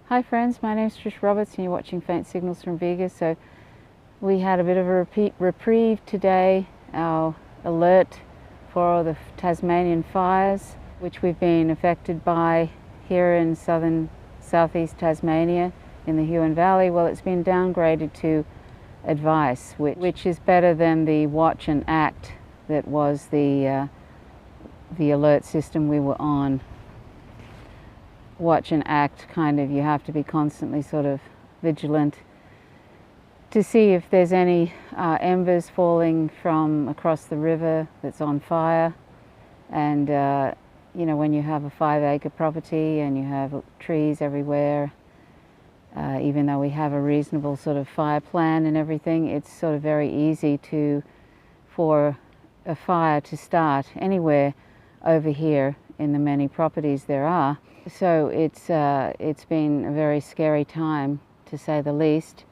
Hi friends, my name is Trish Roberts and you're watching Faint Signals from Viga. So we had a bit of a reprieve today. Our alert for the Tasmanian fires, which we've been affected by here in southeast Tasmania in the Huon Valley, well, it's been downgraded to advice, which is better than the watch and act that was the alert system we were on. Watch and act, kind of, you have to be constantly sort of vigilant to see if there's any embers falling from across the river that's on fire. And you know, when you have a 5-acre property and you have trees everywhere, even though we have a reasonable sort of fire plan and everything, it's sort of very easy for a fire to start anywhere over here in the many properties there are. So it's been a very scary time, to say the least.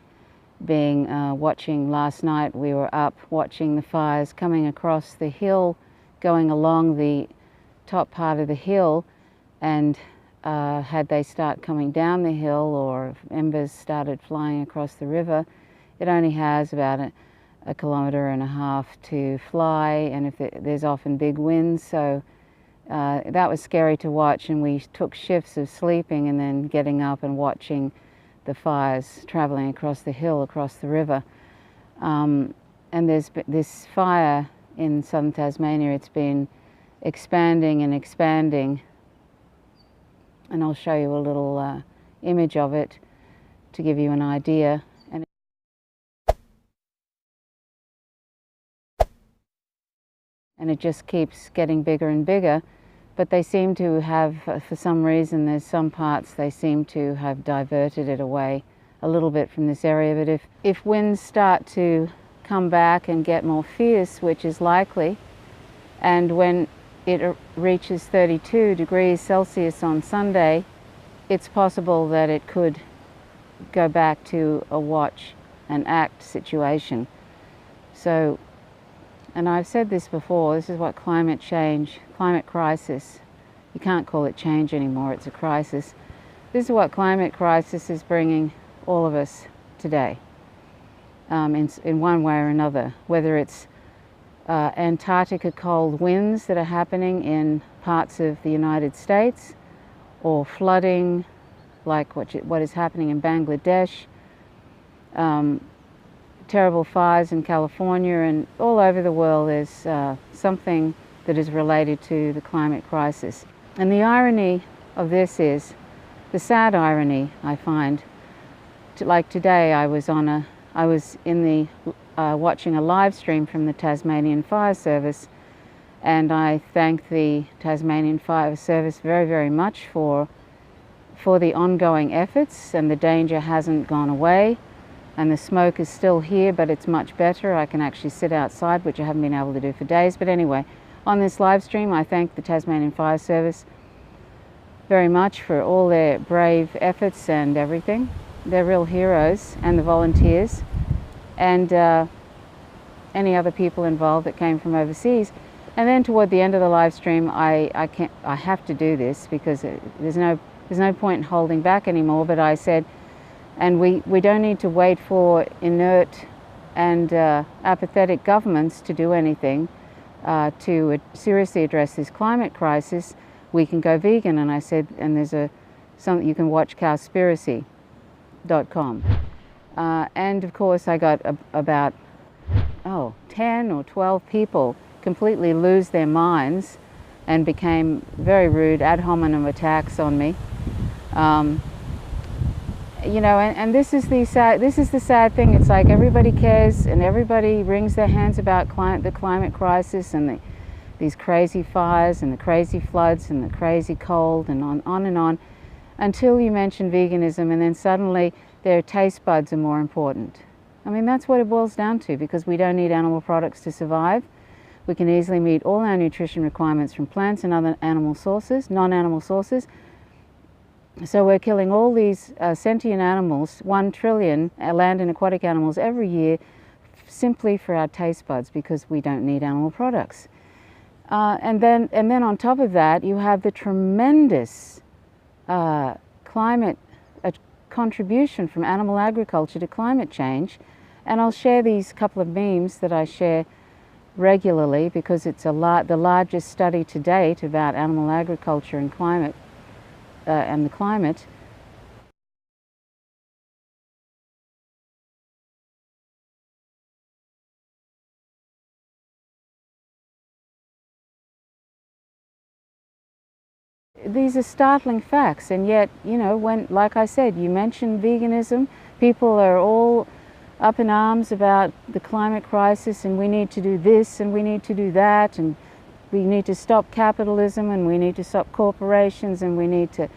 Watching last night, we were up watching the fires coming across the hill, going along the top part of the hill, and had they start coming down the hill or embers started flying across the river, it only has about a kilometre and a half to fly, and if there's often big winds, so that was scary to watch, and we took shifts of sleeping and then getting up and watching the fires travelling across the hill, across the river. And there's this fire in southern Tasmania, it's been expanding and expanding, and I'll show you a little image of it to give you an idea. And it just keeps getting bigger and bigger. But they seem to have, for some reason, there's some parts they seem to have diverted it away a little bit from this area. But if winds start to come back and get more fierce, which is likely, and when it reaches 32 degrees Celsius on Sunday, it's possible that it could go back to a watch and act situation. So, and I've said this before, this is what climate crisis, you can't call it change anymore, it's a crisis. This is what climate crisis is bringing all of us today, in one way or another, whether it's Antarctica cold winds that are happening in parts of the United States, or flooding like what is happening in Bangladesh, terrible fires in California, and all over the world there's something that is related to the climate crisis. And the irony of this is, the sad irony I find, like today I was watching a live stream from the Tasmanian Fire Service, and I thank the Tasmanian Fire Service very, very much for the ongoing efforts, and the danger hasn't gone away. And the smoke is still here, but it's much better. I can actually sit outside, which I haven't been able to do for days. But anyway, on this live stream, I thank the Tasmanian Fire Service very much for all their brave efforts and everything. They're real heroes, and the volunteers, and any other people involved that came from overseas. And then toward the end of the live stream, I have to do this because there's no point in holding back anymore. But I said, and we don't need to wait for inert and apathetic governments to do anything to seriously address this climate crisis. We can go vegan. And I said, and there's something you can watch, cowspiracy.com. And of course I got about 10 or 12 people completely lose their minds and became very rude ad hominem attacks on me. You know, and this is the sad thing. It's like everybody cares and everybody wrings their hands about the climate crisis and these crazy fires and the crazy floods and the crazy cold and on and on, until you mention veganism, and then suddenly their taste buds are more important. I mean, that's what it boils down to, because we don't need animal products to survive. We can easily meet all our nutrition requirements from plants and other animal sources, non-animal sources. So we're killing all these sentient animals, 1 trillion land and aquatic animals every year, simply for our taste buds, because we don't need animal products. And then on top of that, you have the tremendous climate contribution from animal agriculture to climate change. And I'll share these couple of memes that I share regularly because it's the largest study to date about animal agriculture and climate and the climate. These are startling facts, and yet, you know, when, like I said, you mention veganism, people are all up in arms about the climate crisis, and we need to do this and we need to do that, and we need to stop capitalism, and we need to stop corporations, and we need to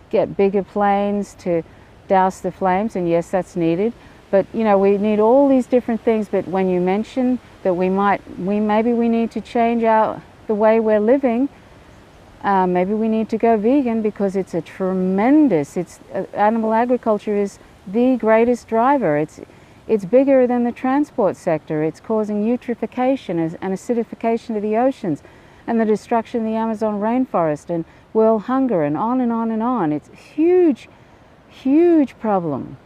get bigger planes to douse the flames. And yes, that's needed, but you know, we need all these different things. But when you mention that maybe we need to change the way we're living, maybe we need to go vegan because it's a tremendous, animal agriculture is the greatest driver. It's bigger than the transport sector. It's causing eutrophication and acidification of the oceans and the destruction of the Amazon rainforest and world hunger and on and on and on. It's a huge, huge problem.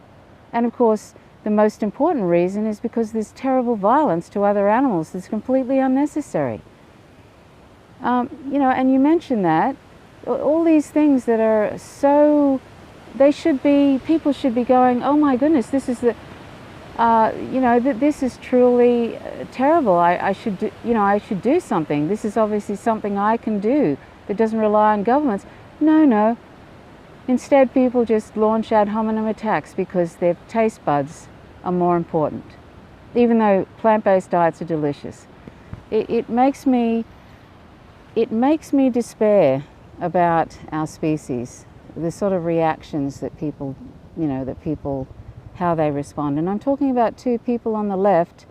And of course, the most important reason is because there's terrible violence to other animals that's completely unnecessary. You know, and you mentioned that, all these things that are so, people should be going, oh my goodness, this is the, you know, this is truly terrible. I should do something. This is obviously something I can do that doesn't rely on governments. No. Instead, people just launch ad hominem attacks because their taste buds are more important, even though plant-based diets are delicious. It makes me despair about our species, the sort of reactions that people, you know, how they respond. And I'm talking about two people on the left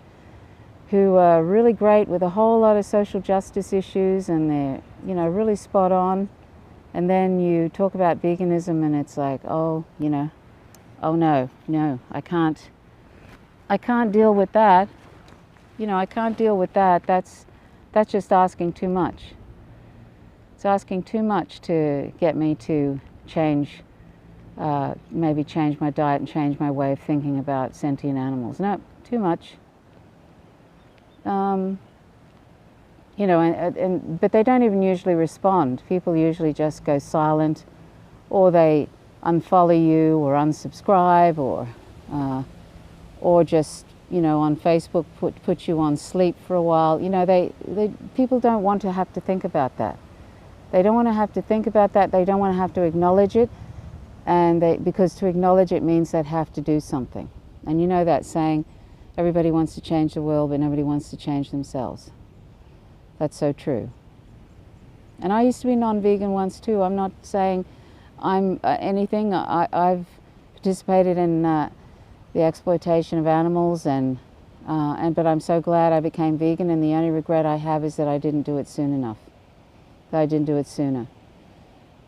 who are really great with a whole lot of social justice issues, and they're, you know, really spot on. And then you talk about veganism and it's like, oh, you know, oh no, I can't deal with that. You know, I can't deal with that. That's just asking too much. It's asking too much to get me to change, maybe change my diet and change my way of thinking about sentient animals. No, too much. You know, but they don't even usually respond. People usually just go silent, or they unfollow you or unsubscribe, or just, you know, on Facebook put you on sleep for a while. You know, people don't want to have to think about that. They don't want to have to think about that. They don't want to have to acknowledge it, and because to acknowledge it means they'd have to do something. And you know that saying, everybody wants to change the world, but nobody wants to change themselves. That's so true. And I used to be non-vegan once too. I'm not saying I'm anything. I've participated in the exploitation of animals, but I'm so glad I became vegan, and the only regret I have is that I didn't do it soon enough. That I didn't do it sooner.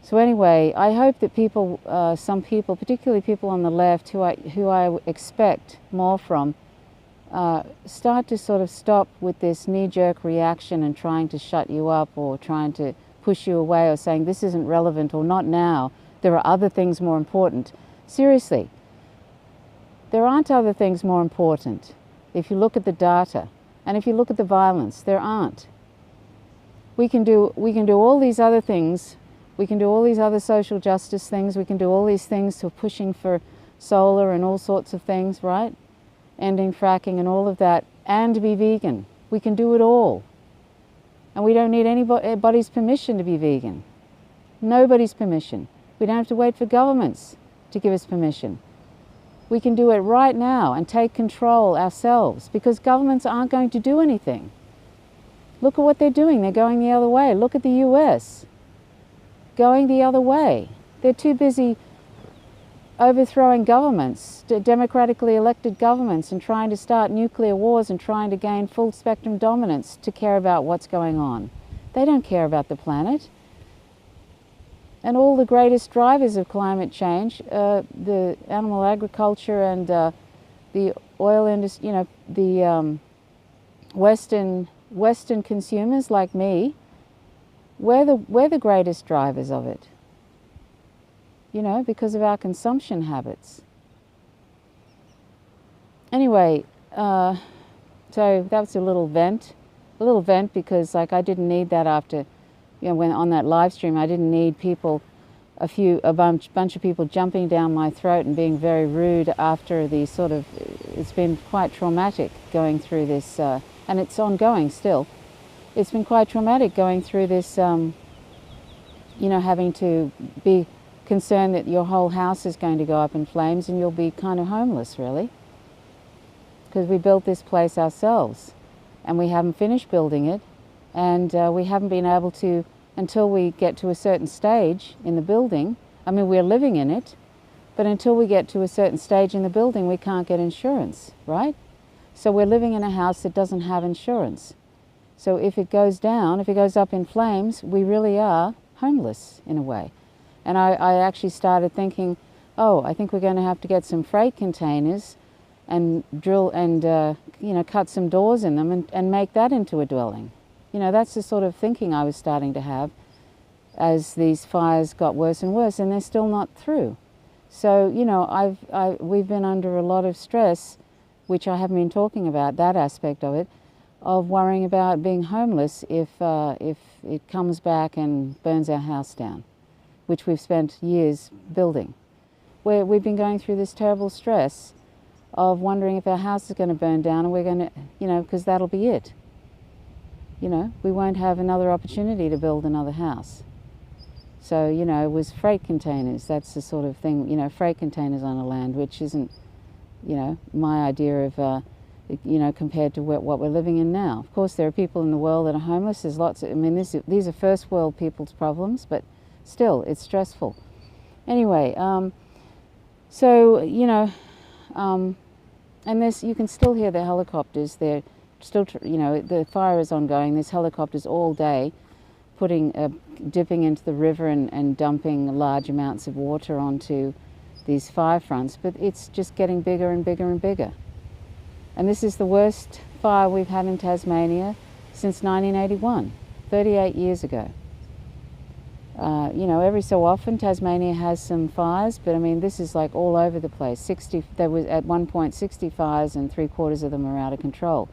So anyway, I hope that people, some people, particularly people on the left, who I expect more from, start to sort of stop with this knee-jerk reaction and trying to shut you up or trying to push you away or saying this isn't relevant or not now. There are other things more important. Seriously, there aren't other things more important. If you look at the data and if you look at the violence, there aren't. We can do all these other things. We can do all these other social justice things. We can do all these things to pushing for solar and all sorts of things, right? Ending fracking and all of that, and be vegan. We can do it all. And we don't need anybody's permission to be vegan. Nobody's permission. We don't have to wait for governments to give us permission. We can do it right now and take control ourselves, because governments aren't going to do anything. Look at what they're doing. They're going the other way. Look at the US. Going the other way. They're too busy overthrowing governments, democratically elected governments, and trying to start nuclear wars and trying to gain full spectrum dominance to care about what's going on. They don't care about the planet. And all the greatest drivers of climate change, the animal agriculture and the oil industry, you know, the Western consumers like me, we're the greatest drivers of it. You know, because of our consumption habits. Anyway, so that was a little vent because like I didn't need that after, when on that live stream, I didn't need people, a bunch of people jumping down my throat and being very rude after the sort of, it's been quite traumatic going through this, and it's ongoing still. It's been quite traumatic going through this, having to be concerned that your whole house is going to go up in flames and you'll be kind of homeless, really. Because we built this place ourselves and we haven't finished building it, and we haven't been able to, until we get to a certain stage in the building. I mean, we're living in it, but until we get to a certain stage in the building, we can't get insurance, right? So we're living in a house that doesn't have insurance. So if it goes down, if it goes up in flames, we really are homeless in a way. And I actually started thinking, oh, I think we're going to have to get some freight containers and drill and, cut some doors in them and make that into a dwelling. That's the sort of thinking I was starting to have as these fires got worse and worse, and they're still not through. So, we've been under a lot of stress, which I haven't been talking about, that aspect of it, of worrying about being homeless if it comes back and burns our house down, which we've spent years building. We've been going through this terrible stress of wondering if our house is going to burn down, and we're going to, because that'll be it. We won't have another opportunity to build another house. So, it was freight containers. That's the sort of thing, freight containers on a land, which isn't, my idea of, compared to what we're living in now. Of course, there are people in the world that are homeless. There's lots of, these are first world people's problems, but still, it's stressful. Anyway, and you can still hear the helicopters. They're still, the fire is ongoing. There's helicopters all day dipping into the river and dumping large amounts of water onto these fire fronts, but it's just getting bigger and bigger and bigger. And this is the worst fire we've had in Tasmania since 1981, 38 years ago. Every so often Tasmania has some fires, but this is like all over the place. There was at one point 60 fires and 3/4 of them are out of control.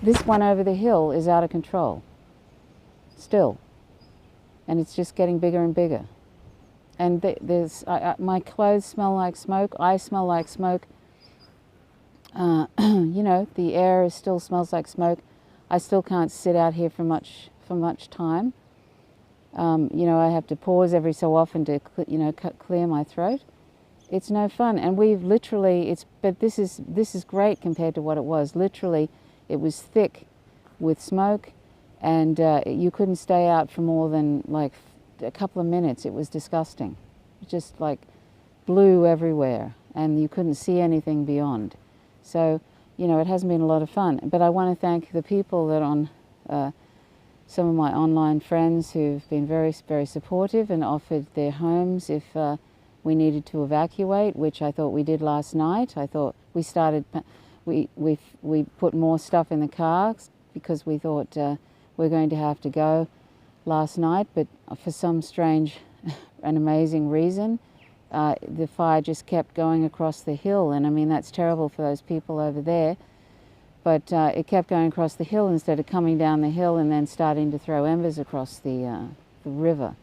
This one over the hill is out of control, still. And it's just getting bigger and bigger. And my clothes smell like smoke, I smell like smoke. The air still smells like smoke. I still can't sit out here for much time. I have to pause every so often to, clear my throat. It's no fun. And we've literally, but this is great compared to what it was. Literally, it was thick with smoke, and you couldn't stay out for more than like a couple of minutes. It was disgusting. Just like blue everywhere, and you couldn't see anything beyond. So, it hasn't been a lot of fun. But I want to thank the people that some of my online friends who've been very, very supportive and offered their homes if we needed to evacuate, which I thought we did last night. I thought we put more stuff in the cars because we thought we're going to have to go last night, but for some strange and amazing reason, the fire just kept going across the hill, and that's terrible for those people over there. But it kept going across the hill instead of coming down the hill and then starting to throw embers across the river.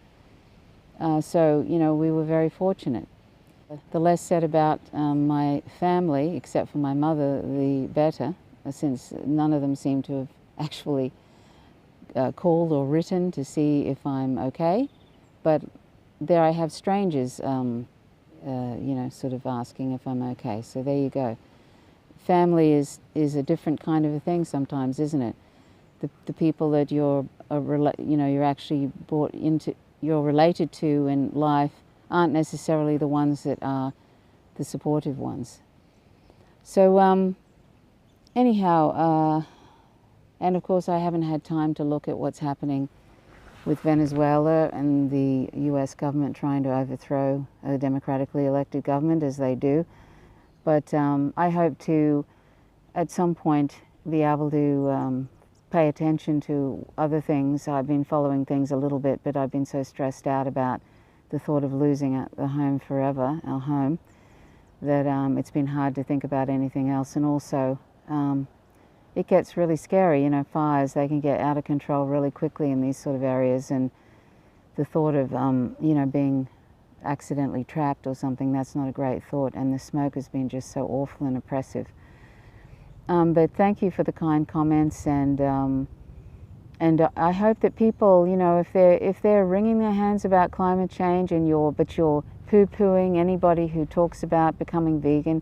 So, we were very fortunate. The less said about my family, except for my mother, the better, since none of them seem to have actually called or written to see if I'm okay. But there I have strangers, sort of asking if I'm okay. So there you go. Family is a different kind of a thing sometimes, isn't it? The people that you're actually you're related to in life aren't necessarily the ones that are the supportive ones. So anyhow, and of course I haven't had time to look at what's happening with Venezuela and the US government trying to overthrow a democratically elected government, as they do. But I hope to, at some point, be able to pay attention to other things. I've been following things a little bit, but I've been so stressed out about the thought of losing the home forever, our home, that it's been hard to think about anything else. And also it gets really scary, you know, fires, they can get out of control really quickly in these sort of areas, and the thought of you know, being accidentally trapped or something, that's not a great thought, and the smoke has been just so awful and oppressive. But thank you for the kind comments, and I hope that people, you know, if they're wringing their hands about climate change and you're poo-pooing anybody who talks about becoming vegan,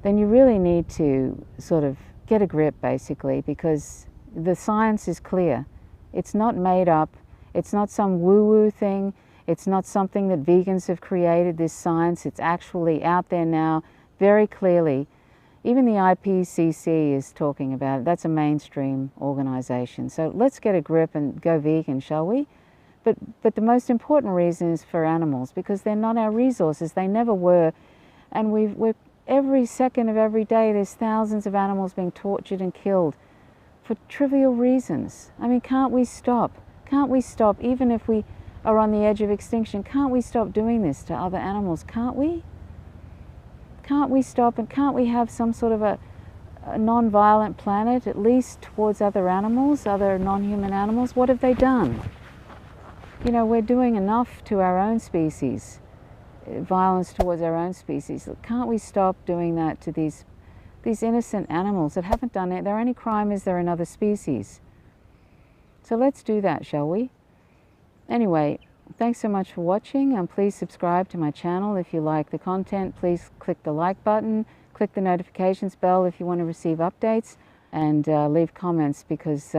then you really need to sort of get a grip, basically, because the science is clear. It's not made up. It's not some woo-woo thing. It's not something that vegans have created, this science. It's actually out there now very clearly. Even the IPCC is talking about it. That's a mainstream organization. So let's get a grip and go vegan, shall we? But the most important reason is for animals, because they're not our resources. They never were. And we're every second of every day there's thousands of animals being tortured and killed for trivial reasons. I mean, can't we stop? Can't we stop? Even if we are on the edge of extinction, can't we stop doing this to other animals? Can't we? Can't we stop, and can't we have some sort of a non-violent planet, at least towards other animals, other non-human animals? What have they done? You know, we're doing enough to our own species, violence towards our own species. Can't we stop doing that to these innocent animals that haven't done it? Their only crime is they're another species. So let's do that, shall we? Anyway, thanks so much for watching, and please subscribe to my channel if you like the content. Please click the like button, click the notifications bell if you want to receive updates, and leave comments, because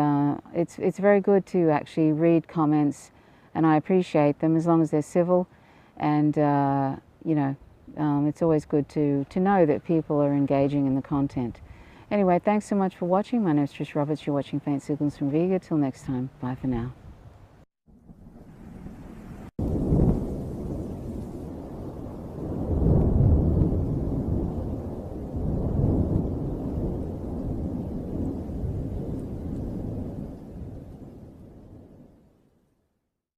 it's very good to actually read comments, and I appreciate them as long as they're civil. And you know, it's always good to know that people are engaging in the content. Anyway, thanks so much for watching. My name is Trish Roberts. You're watching Faint Signals from Vega. Till next time, bye for now.